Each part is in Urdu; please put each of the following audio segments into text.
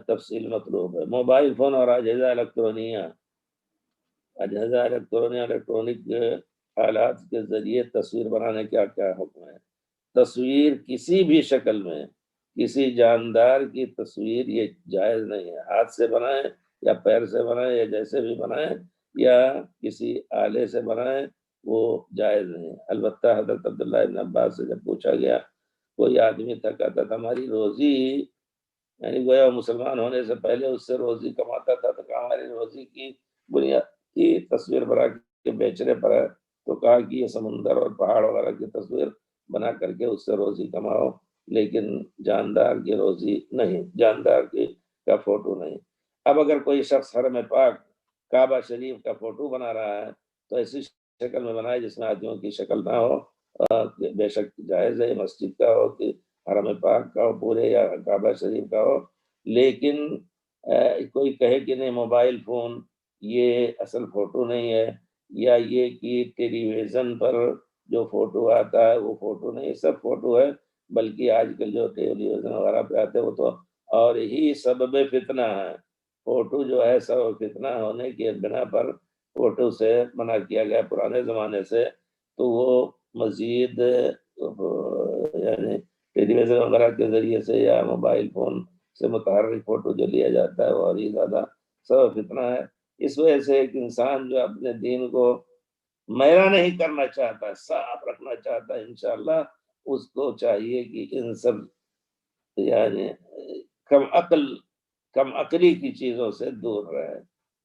تفصیل مطلوب ہے۔ موبائل فون اور اجہزہ الیکٹرانک آلات کے ذریعے تصویر بنانے کا کیا حکم ہے؟ تصویر کسی بھی شکل میں کسی جاندار کی تصویر یہ جائز نہیں ہے، ہاتھ سے بنائیں یا پیر سے بنائیں یا جیسے بھی بنائیں یا کسی آلے سے بنائیں، وہ جائز نہیں ہے۔ البتہ حضرت عبداللہ ابن عباس سے جب پوچھا گیا، کوئی آدمی تھا، کہتا تھا ہماری روزی، یعنی گویا مسلمان ہونے سے پہلے اس سے روزی کماتا تھا، تو کہا ہماری روزی کی بنیاد کی تصویر بنا کے بیچنے پر ہے، تو کہا کہ یہ سمندر اور پہاڑ وغیرہ کی تصویر بنا کر کے اس سے روزی کماؤ، لیکن جاندار کی روزی نہیں، جاندار کی کا فوٹو نہیں۔ اب اگر کوئی شخص حرم پاک کعبہ شریف کا فوٹو بنا رہا ہے تو ایسی شکل میں بنائے جس میں آدمیوں کی شکل نہ ہو، بے شک جائز ہے، مسجد کا ہو کہ حرم پاک کا ہو پورے یا کعبہ شریف کا ہو، لیکن کوئی کہے کہ نہیں موبائل فون یہ اصل فوٹو نہیں ہے، یا یہ کہ ٹیلی ویژن پر جو فوٹو آتا ہے وہ فوٹو نہیں، سب فوٹو ہے، بلکہ آج کل جو ٹیلی ویژن وغیرہ پہ آتے ہیں وہ تو اور ہی سبب فتنہ ہے۔ فوٹو جو ہے سبب فتنہ ہونے کی بنا پر فوٹو سے منع کیا گیا پرانے زمانے سے، تو وہ مزید یعنی ٹیلی ویژن وغیرہ کے ذریعے سے یا موبائل فون سے متحرک فوٹو جو لیا جاتا ہے وہ اور ہی زیادہ سبب فتنہ ہے۔ اس وجہ سے ایک انسان جو اپنے دین کو میلا نہیں کرنا چاہتا ہے، صاف رکھنا چاہتا ہے، انشاءاللہ اس کو چاہیے کہ ان سب یعنی کم عقلی کی چیزوں سے دور رہے۔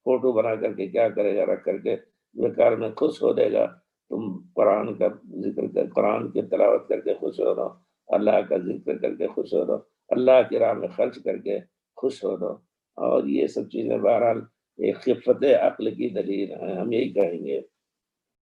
فوٹو بنا کر کے کیا کرے گا، رکھ کر کے بیکار میں خوش ہو دے گا۔ تم قرآن کا ذکر کر، قرآن کی تلاوت کر کے خوش ہو رہو، اللہ کا ذکر کر کے خوش ہو رہو، اللہ کی راہ میں خرچ کر کے خوش ہو رہو، اور یہ سب چیزیں بہرحال ایک خفت عقل کی دلیل ہیں، ہم یہی کہیں گے۔